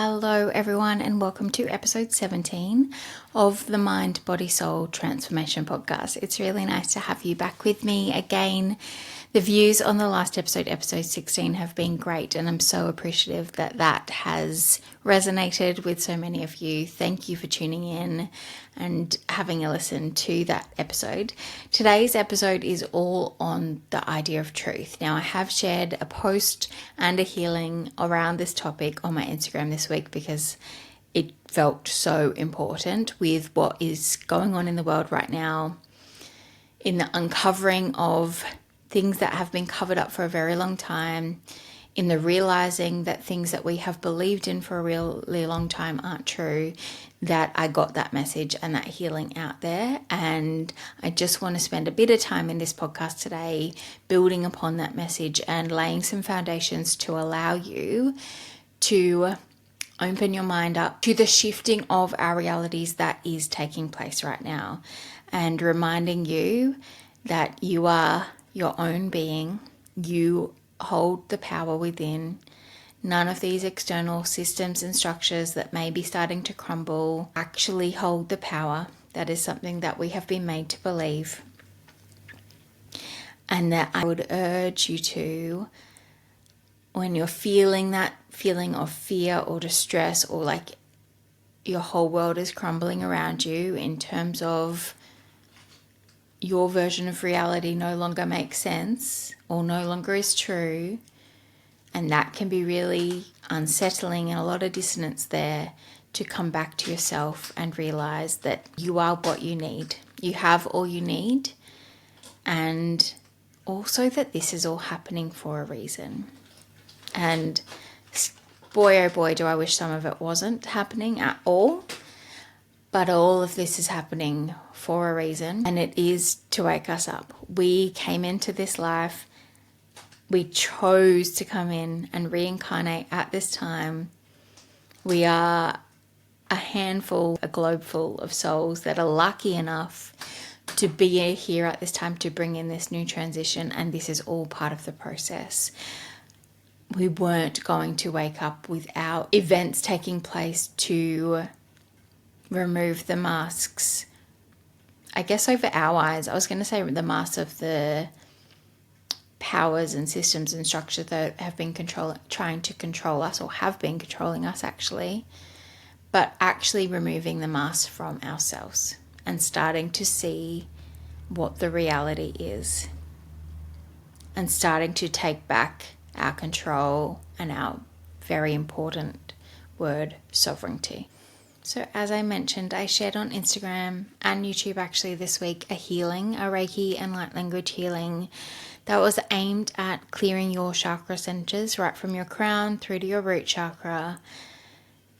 Hello everyone and welcome to episode 17 of the Mind, Body, Soul Transformation podcast. It's really nice to have you back with me again. The views on the last episode, episode 16, have been great and I'm so appreciative that that has resonated with so many of you. Thank you for tuning in and having a listen to that episode. Today's episode is all on the idea of truth. Now, I have shared a post and a healing around this topic on my Instagram this week because it felt so important with what is going on in the world right now, in the uncovering of things that have been covered up for a very long time, in the realizing that things that we have believed in for a really long time aren't true, that I got that message and that healing out there. And I just want to spend a bit of time in this podcast today building upon that message and laying some foundations to allow you to open your mind up to the shifting of our realities that is taking place right now, and reminding you that you are your own being. You hold the power within. None of these external systems and structures that may be starting to crumble actually hold the power. That is something that we have been made to believe. And that I would urge you to, when you're feeling that feeling of fear or distress, or like your whole world is crumbling around you in terms of your version of reality no longer makes sense or no longer is true, and that can be really unsettling and a lot of dissonance there, to come back to yourself and realize that you are what you need. You have all you need, and also that this is all happening for a reason. And boy, oh boy, do I wish some of it wasn't happening at all. But all of this is happening for a reason, and it is to wake us up. We came into this life, we chose to come in and reincarnate at this time. We are a handful, a globe full of souls that are lucky enough to be here at this time to bring in this new transition, and this is all part of the process. We weren't going to wake up without events taking place to remove the masks, I guess, over our eyes. I was going to say the masks of the powers and systems and structures that have been trying to control us, or have been controlling us actually, but actually removing the masks from ourselves and starting to see what the reality is, and starting to take back our control and our very important word, sovereignty. So as I mentioned, I shared on Instagram and YouTube actually this week a healing, a Reiki and light language healing that was aimed at clearing your chakra centers right from your crown through to your root chakra,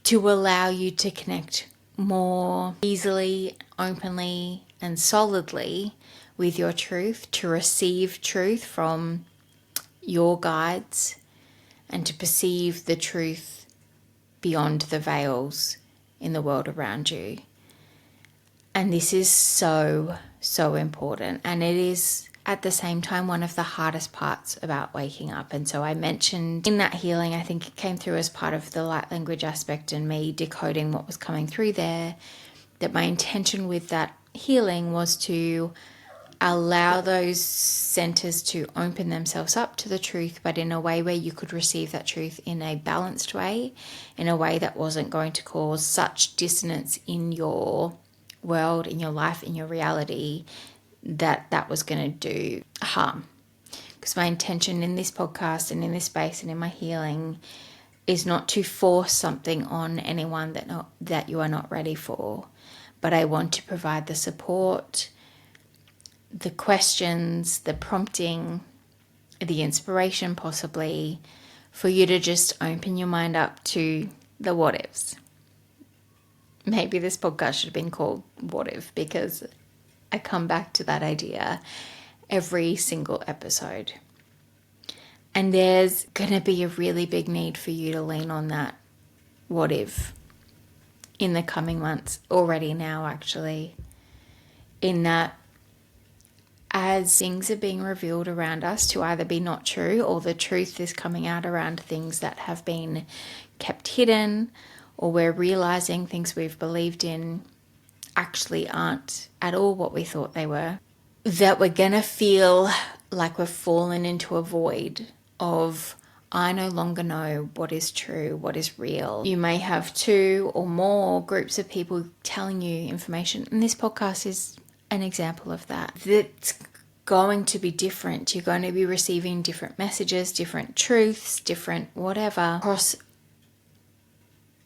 to allow you to connect more easily, openly and solidly with your truth, to receive truth from your guides, and to perceive the truth beyond the veils in the world around you. And this is so important, and it is at the same time one of the hardest parts about waking up. And so I mentioned in that healing, I think it came through as part of the light language aspect and me decoding what was coming through there, that my intention with that healing was to allow those centers to open themselves up to the truth, but in a way where you could receive that truth in a balanced way, in a way that wasn't going to cause such dissonance in your world, in your life, in your reality, that was going to do harm. Because my intention in this podcast and in this space and in my healing is not to force something on anyone that you are not ready for, but I want to provide the support, the questions, the prompting, the inspiration possibly, for you to just open your mind up to the what ifs. Maybe this podcast should have been called What If, because I come back to that idea every single episode. And there's going to be a really big need for you to lean on that what if in the coming months, already now actually, in that as things are being revealed around us to either be not true, or the truth is coming out around things that have been kept hidden, or we're realizing things we've believed in actually aren't at all what we thought they were, that we're going to feel like we've fallen into a void of, I no longer know what is true, what is real. You may have 2 or more groups of people telling you information, and this podcast is an example of that. That's going to be different. You're going to be receiving different messages, different truths, different whatever. Across,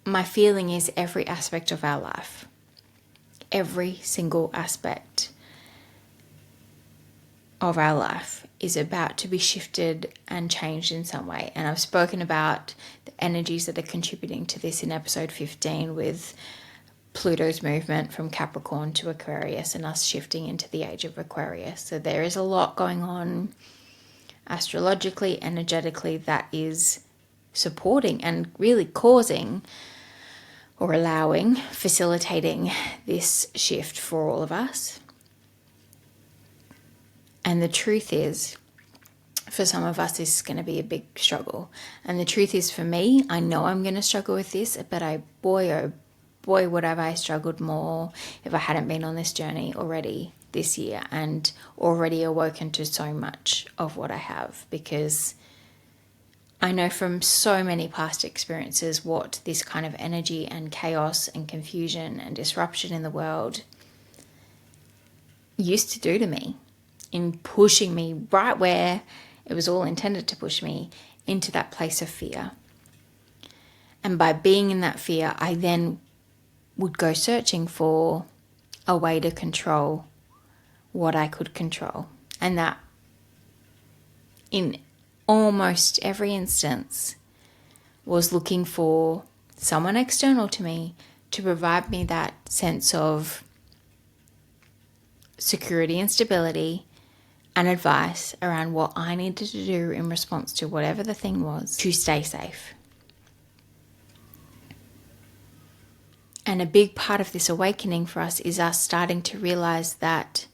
my feeling is every aspect of our life. Every single aspect of our life is about to be shifted and changed in some way. And I've spoken about the energies that are contributing to this in episode 15 with Pluto's movement from Capricorn to Aquarius and us shifting into the age of Aquarius. So there is a lot going on astrologically, energetically, that is supporting and really causing or allowing, facilitating this shift for all of us. And the truth is, for some of us, this is going to be a big struggle. And the truth is, for me, I know I'm going to struggle with this, but boy, would have I struggled more if I hadn't been on this journey already this year and already awoken to so much of what I have, because I know from so many past experiences what this kind of energy and chaos and confusion and disruption in the world used to do to me, in pushing me right where it was all intended to push me, into that place of fear. And by being in that fear, I then would go searching for a way to control what I could control. And that, in almost every instance, was looking for someone external to me to provide me that sense of security and stability and advice around what I needed to do in response to whatever the thing was to stay safe. And a big part of this awakening for us is us starting to realize that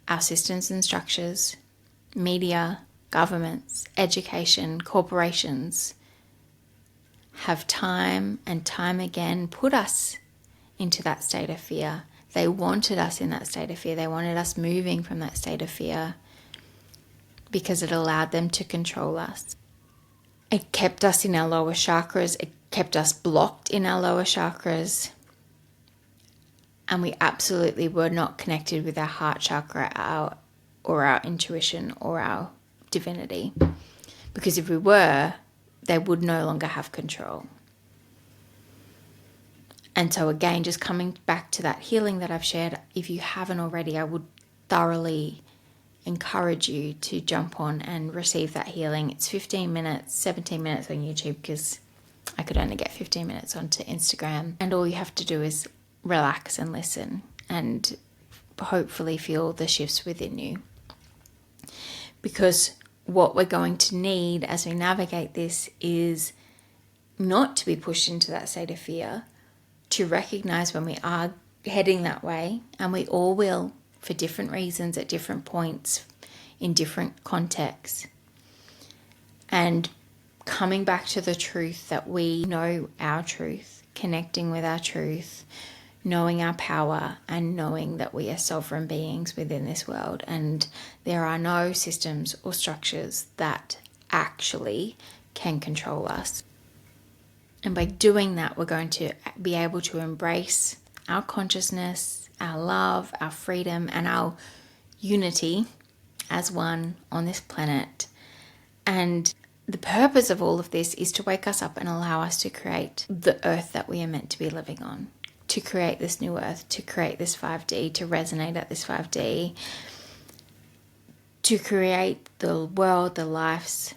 our systems and structures, media, governments, education, corporations have time and time again put us into that state of fear. They wanted us in that state of fear. They wanted us moving from that state of fear because it allowed them to control us. It kept us in our lower chakras. It kept us blocked in our lower chakras. And we absolutely were not connected with our heart chakra, or our intuition or our divinity. Because if we were, they would no longer have control. And so again, just coming back to that healing that I've shared, if you haven't already, I would thoroughly encourage you to jump on and receive that healing. It's 15 minutes, 17 minutes on YouTube, because I could only get 15 minutes onto Instagram. And all you have to do is relax and listen and hopefully feel the shifts within you. Because what we're going to need as we navigate this is not to be pushed into that state of fear, to recognize when we are heading that way, and we all will for different reasons at different points in different contexts. And coming back to the truth that we know our truth, connecting with our truth, knowing our power, and knowing that we are sovereign beings within this world, and there are no systems or structures that actually can control us. And by doing that, we're going to be able to embrace our consciousness, our love, our freedom, and our unity as one on this planet. And the purpose of all of this is to wake us up and allow us to create the earth that we are meant to be living on, to create this new earth, to create this 5D, to resonate at this 5D, to create the world, the lives,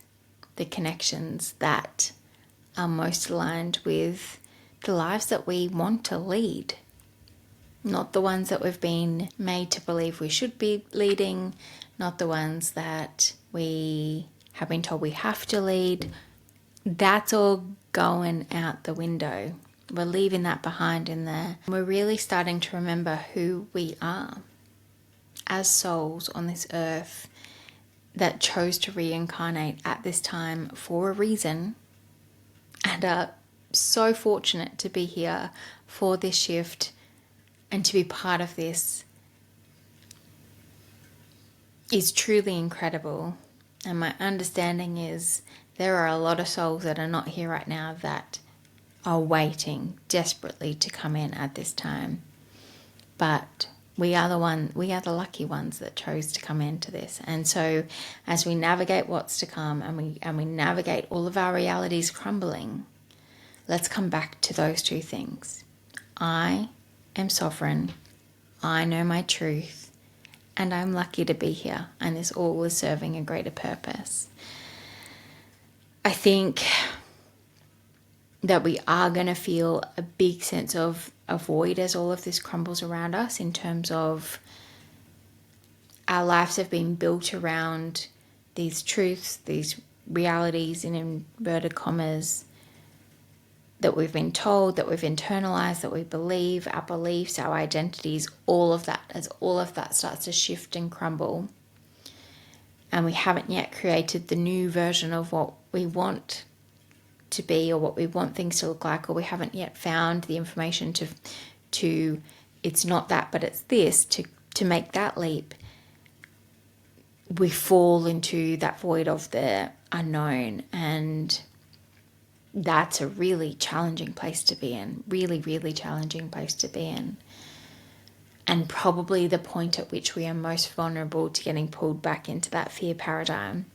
the connections that are most aligned with the lives that we want to lead. Not the ones that we've been made to believe we should be leading, not the ones that we have been told we have to lead. That's all going out the window. We're leaving that behind in there. We're really starting to remember who we are as souls on this earth that chose to reincarnate at this time for a reason, and are so fortunate to be here for this shift and to be part of this is truly incredible. And my understanding is there are a lot of souls that are not here right now that are waiting desperately to come in at this time. But we are the lucky ones that chose to come into this. And so as we navigate what's to come and we navigate all of our realities crumbling, let's come back to those two things. I am sovereign. I know my truth. And I'm lucky to be here. And this all is serving a greater purpose. I think that we are going to feel a big sense of a void as all of this crumbles around us, in terms of our lives have been built around these truths, these realities in inverted commas that we've been told, that we've internalized, that we believe, our beliefs, our identities, all of that, as all of that starts to shift and crumble. And we haven't yet created the new version of what we want to be or what we want things to look like, or we haven't yet found the information to it's not that but it's this, to make that leap. We fall into that void of the unknown, and that's a really challenging place to be in, really challenging place to be in, and probably the point at which we are most vulnerable to getting pulled back into that fear paradigm,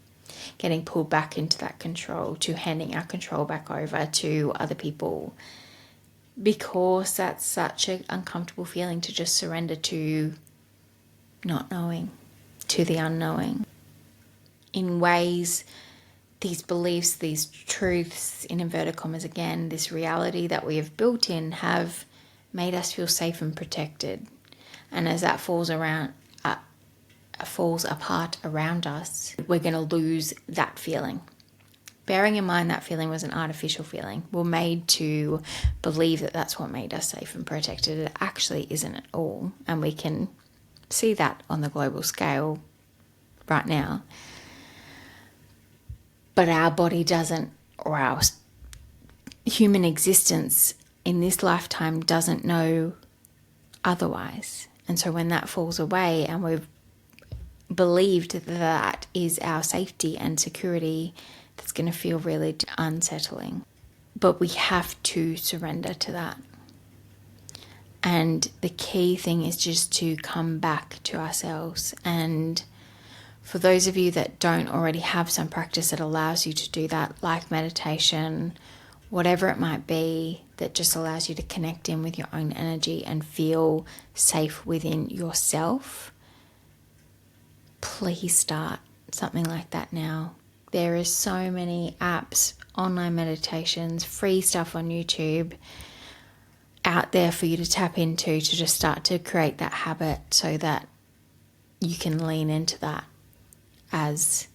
getting pulled back into that control, to handing our control back over to other people, because that's such an uncomfortable feeling to just surrender to not knowing, to the unknowing. In ways, these beliefs, these truths, in inverted commas again, this reality that we have built in, have made us feel safe and protected. And as that falls apart around us, we're going to lose that feeling. Bearing in mind that feeling was an artificial feeling. We're made to believe that that's what made us safe and protected. It actually isn't at all. And we can see that on the global scale right now. But our body doesn't, or our human existence in this lifetime doesn't know otherwise. And so when that falls away and we've believed that that is our safety and security, that's going to feel really unsettling. But we have to surrender to that. And the key thing is just to come back to ourselves. And for those of you that don't already have some practice that allows you to do that, like meditation, whatever it might be, that just allows you to connect in with your own energy and feel safe within yourself, please start something like that now. There is so many apps, online meditations, free stuff on YouTube out there for you to tap into, to just start to create that habit so that you can lean into that as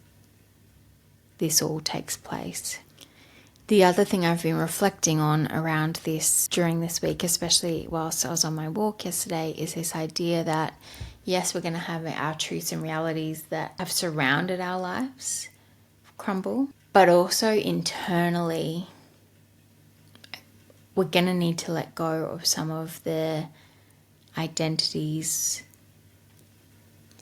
this all takes place. The other thing I've been reflecting on around this during this week, especially whilst I was on my walk yesterday, is this idea that yes, we're going to have our truths and realities that have surrounded our lives crumble, but also internally we're going to need to let go of some of the identities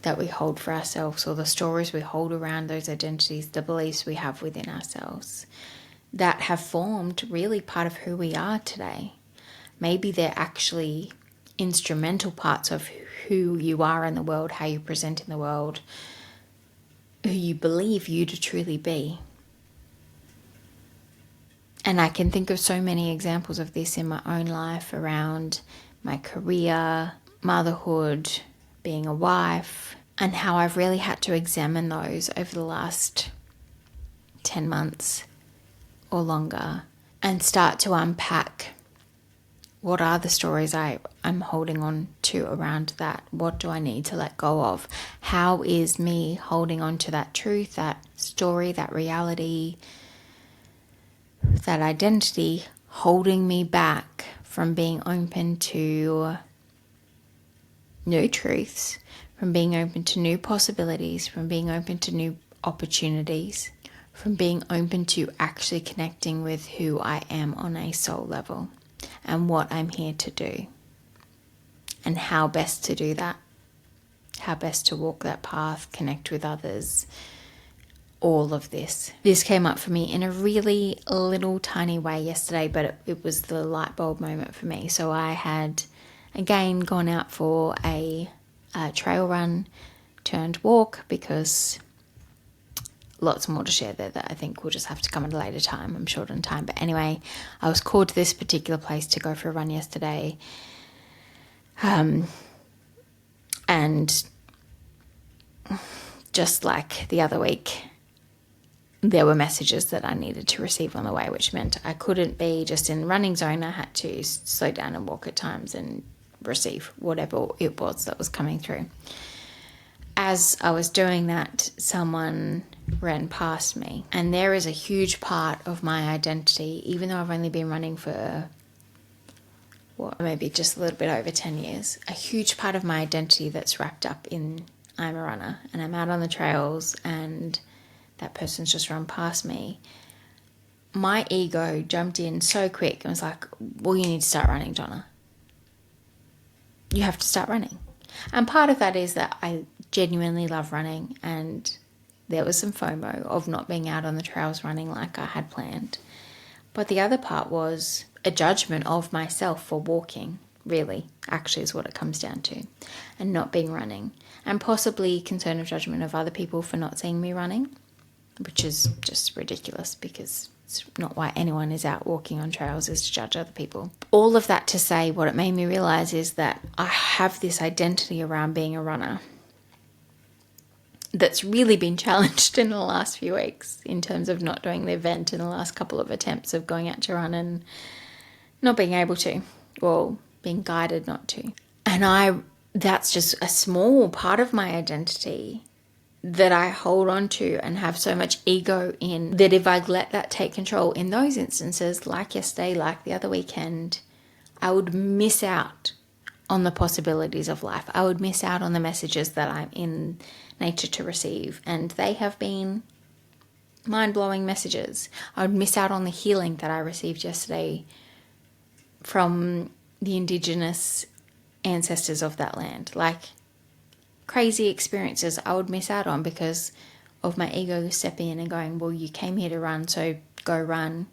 that we hold for ourselves, or the stories we hold around those identities, the beliefs we have within ourselves that have formed really part of who we are today. Maybe they're actually instrumental parts of who you are in the world, how you present in the world, who you believe you to truly be. And I can think of so many examples of this in my own life around my career, motherhood, being a wife, and how I've really had to examine those over the last 10 months or longer and start to unpack what are the stories I'm holding on to around that. What do I need to let go of? How is me holding on to that truth, that story, that reality, that identity holding me back from being open to new truths, from being open to new possibilities, from being open to new opportunities, from being open to actually connecting with who I am on a soul level and what I'm here to do and how best to do that, how best to walk that path, connect with others, all of this. This came up for me in a really little tiny way yesterday, but it was the light bulb moment for me. So I had again gone out for a trail run turned walk, because lots more to share there that I think we'll just have to come at a later time. I'm short on time. But anyway, I was called to this particular place to go for a run yesterday. And just like the other week, there were messages that I needed to receive on the way, which meant I couldn't be just in running zone. I had to slow down and walk at times and receive whatever it was that was coming through. As I was doing that, someone ran past me, and there is a huge part of my identity, even though I've only been running for maybe just a little bit over 10 years, a huge part of my identity that's wrapped up in I'm a runner and I'm out on the trails and that person's just run past me. My ego jumped in so quick and was like, well, you need to start running, Donna. You have to start running. And part of that is that I genuinely love running, and there was some FOMO of not being out on the trails running like I had planned. But the other part was a judgment of myself for walking, really, actually is what it comes down to, and not being running. And possibly concern of judgment of other people for not seeing me running, which is just ridiculous, because it's not why anyone is out walking on trails, is to judge other people. All of that to say, what it made me realize is that I have this identity around being a runner that's really been challenged in the last few weeks in terms of not doing the event, in the last couple of attempts of going out to run and not being able to, or being guided not to. And that's just a small part of my identity that I hold on to and have so much ego in, that if I let that take control in those instances, like yesterday, like the other weekend, I would miss out on the possibilities of life. I would miss out on the messages that I'm in nature to receive. And they have been mind-blowing messages. I would miss out on the healing that I received yesterday from the Indigenous ancestors of that land. Like, crazy experiences I would miss out on because of my ego stepping in and going, well, you came here to run, so go run,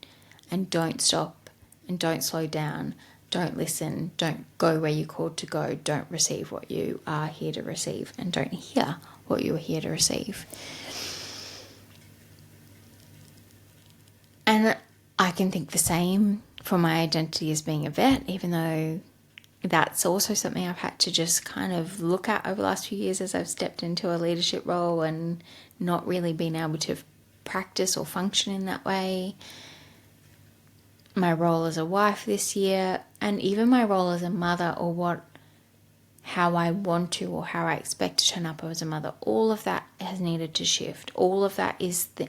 and don't stop and don't slow down, don't listen, don't go where you're called to go, don't receive what you are here to receive, and don't hear what you are here to receive. And I can think the same for my identity as being a vet, even though that's also something I've had to just kind of look at over the last few years as I've stepped into a leadership role and not really been able to practice or function in that way. My role as a wife this year, and even my role as a mother, or how I want to or how I expect to turn up as a mother, all of that has needed to shift. All of that is the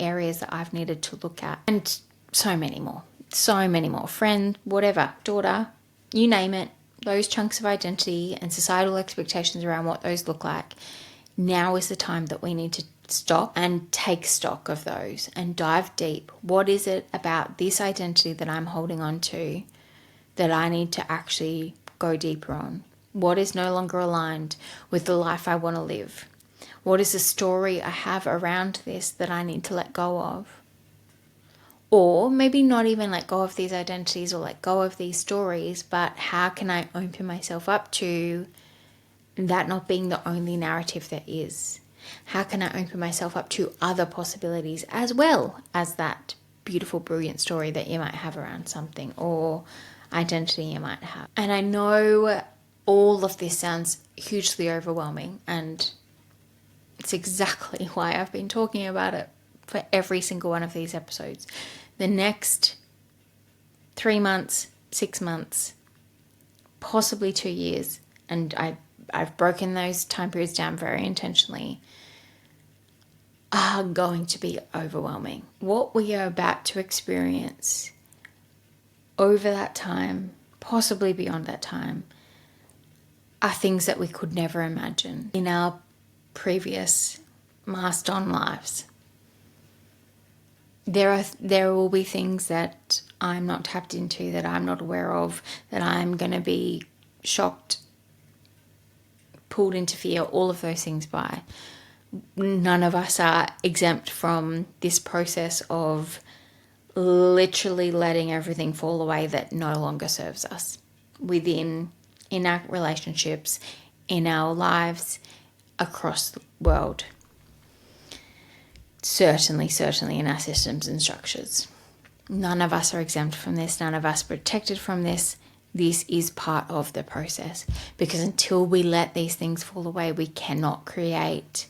areas that I've needed to look at, and so many more. Friend, whatever, daughter, you name it, those chunks of identity and societal expectations around what those look like. Now is the time that we need to stop and take stock of those and dive deep. What is it about this identity that I'm holding on to that I need to actually go deeper on? What is no longer aligned with the life I want to live? What is the story I have around this that I need to let go of? Or maybe not even let go of these identities or let go of these stories, but how can I open myself up to that not being the only narrative there is? How can I open myself up to other possibilities as well as that beautiful, brilliant story that you might have around something or identity you might have? And I know all of this sounds hugely overwhelming, and it's exactly why I've been talking about it for every single one of these episodes. The next 3 months, 6 months, possibly 2 years, and I've broken those time periods down very intentionally, are going to be overwhelming. What we are about to experience over that time, possibly beyond that time, are things that we could never imagine in our previous masked on lives. There will be things that I'm not tapped into, that I'm not aware of, that I'm going to be shocked, pulled into fear, all of those things by. None of us are exempt from this process of literally letting everything fall away that no longer serves us in our relationships, in our lives, across the world. Certainly in our systems and structures. None of us are exempt from this. None of us are protected from this. This is part of the process, because until we let these things fall away, we cannot create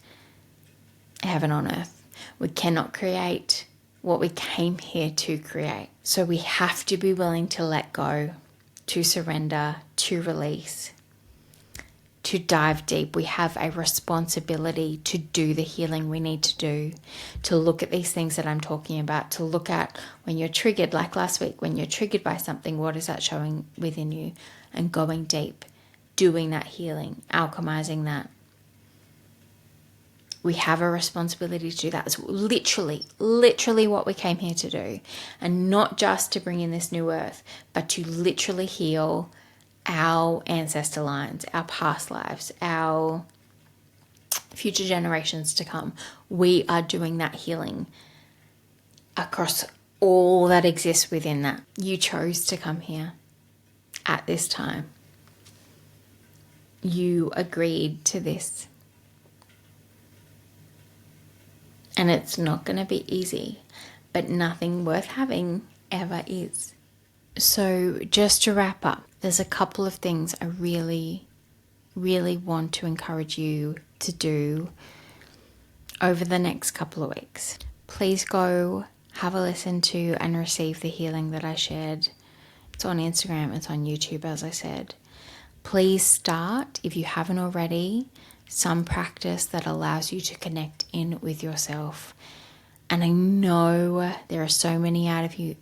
heaven on earth. We cannot create what we came here to create. So we have to be willing to let go, to surrender, to release, to dive deep. We have a responsibility to do the healing we need to do, to look at these things that I'm talking about, to look at when you're triggered, like last week, when you're triggered by something, what is that showing within you? And going deep, doing that healing, alchemizing that. We have a responsibility to do that. It's literally what we came here to do. And not just to bring in this new earth, but to literally heal our ancestor lines, our past lives, our future generations to come. We are doing that healing across all that exists within that. You chose to come here at this time. You agreed to this. And it's not going to be easy, but nothing worth having ever is. So just to wrap up, there's a couple of things I really want to encourage you to do over the next couple of weeks. Please go have a listen to and receive the healing that I shared. It's on Instagram, it's on YouTube, as I said. Please start, if you haven't already, some practice that allows you to connect in with yourself. And I know there are so many of you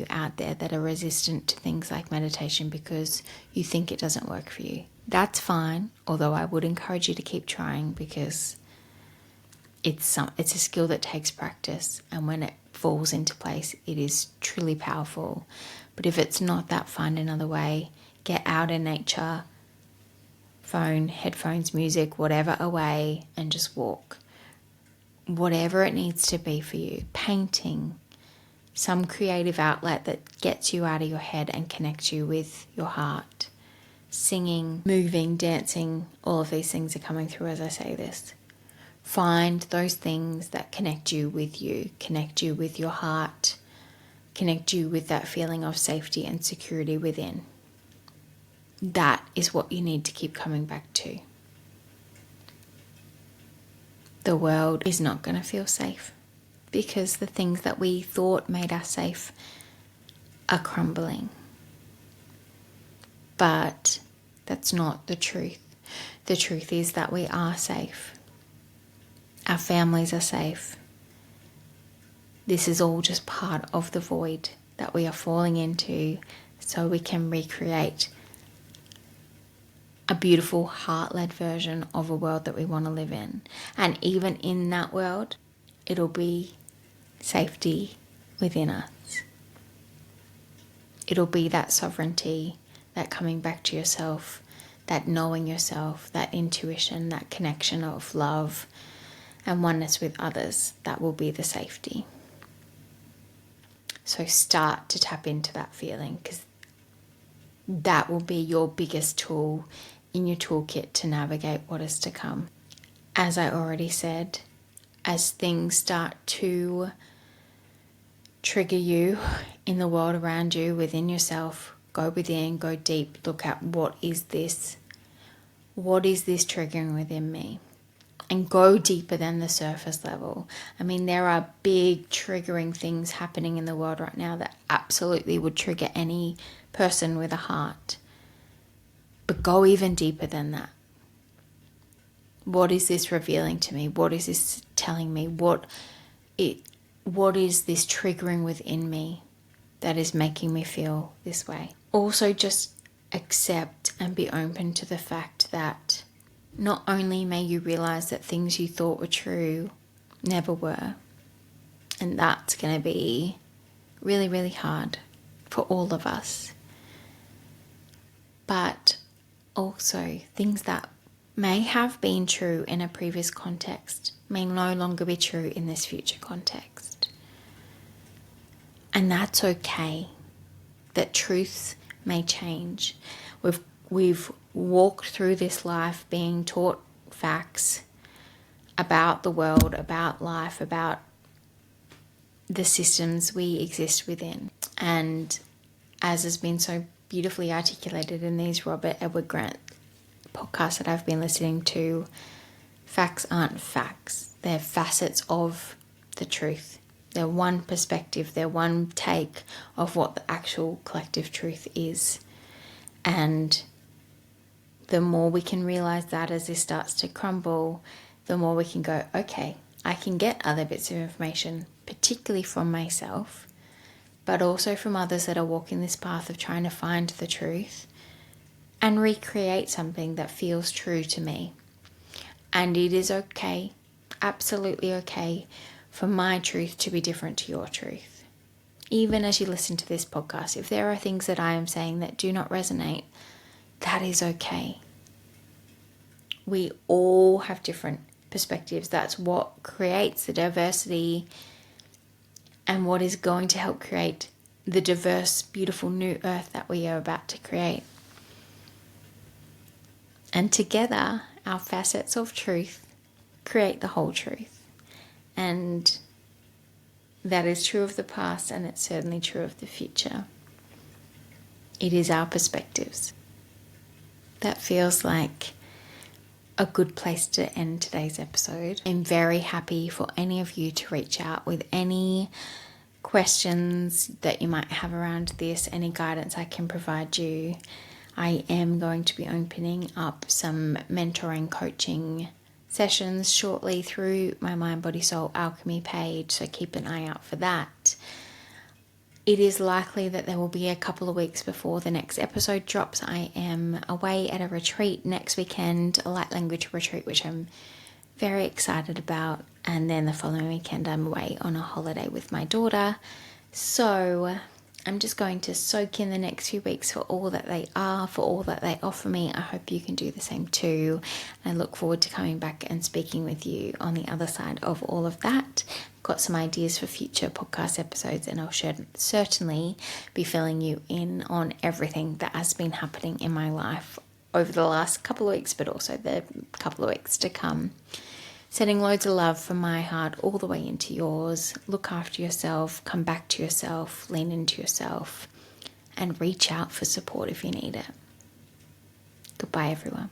out there that are resistant to things like meditation because you think it doesn't work for you. That's fine, although I would encourage you to keep trying, because it's a skill that takes practice, and when it falls into place, it is truly powerful. But if it's not that, find another way. Get out in nature, phone, headphones, music, whatever away, and just walk. Whatever it needs to be for you. Painting, some creative outlet that gets you out of your head and connects you with your heart. Singing, moving, dancing, all of these things are coming through as I say this. Find those things that connect you, connect you with your heart, connect you with that feeling of safety and security within. That is what you need to keep coming back to. The world is not going to feel safe because the things that we thought made us safe are crumbling. But that's not the truth. The truth is that we are safe. Our families are safe. This is all just part of the void that we are falling into so we can recreate a beautiful heart-led version of a world that we want to live in. And even in that world, it'll be safety within us. It'll be that sovereignty, that coming back to yourself, that knowing yourself, that intuition, that connection of love and oneness with others. That will be the safety. So start to tap into that feeling, because that will be your biggest tool in your toolkit to navigate what is to come. As I already said, as things start to trigger you in the world around you, within yourself, go within, go deep, look at what is this triggering within me, and go deeper than the surface level. I mean, there are big triggering things happening in the world right now that absolutely would trigger any person with a heart. But go even deeper than that. What is this revealing to me? What is this telling me? What is this triggering within me that is making me feel this way? Also, just accept and be open to the fact that not only may you realize that things you thought were true never were, And that's going to be really, really hard for all of us. But also, things that may have been true in a previous context may no longer be true in this future context. And that's okay. That truths may change. We've walked through this life being taught facts about the world, about life, about the systems we exist within. And as has been so beautifully articulated in these Robert Edward Grant podcasts that I've been listening to, facts aren't facts. They're facets of the truth. They're one perspective. They're one take of what the actual collective truth is. And the more we can realize that as this starts to crumble, the more we can go, okay, I can get other bits of information, particularly from myself, but also from others that are walking this path of trying to find the truth and recreate something that feels true to me. And it is okay, absolutely okay, for my truth to be different to your truth. Even as you listen to this podcast, if there are things that I am saying that do not resonate, that is okay. We all have different perspectives. That's what creates the diversity and what is going to help create the diverse, beautiful new earth that we are about to create. And together, our facets of truth create the whole truth. And that is true of the past, and it's certainly true of the future. It is our perspectives. That feels like a good place to end today's episode. I'm very happy for any of you to reach out with any questions that you might have around this, any guidance I can provide you. I am going to be opening up some mentoring coaching sessions shortly through my Mind, Body, Soul Alchemy page, so keep an eye out for that. It is likely that there will be a couple of weeks before the next episode drops. I am away at a retreat next weekend, a light language retreat, which I'm very excited about. And then the following weekend, I'm away on a holiday with my daughter. So I'm just going to soak in the next few weeks for all that they are, for all that they offer me. I hope you can do the same too. I look forward to coming back and speaking with you on the other side of all of that. I've got some ideas for future podcast episodes, and I'll certainly be filling you in on everything that has been happening in my life over the last couple of weeks, but also the couple of weeks to come. Sending loads of love from my heart all the way into yours. Look after yourself, come back to yourself, lean into yourself, and reach out for support if you need it. Goodbye, everyone.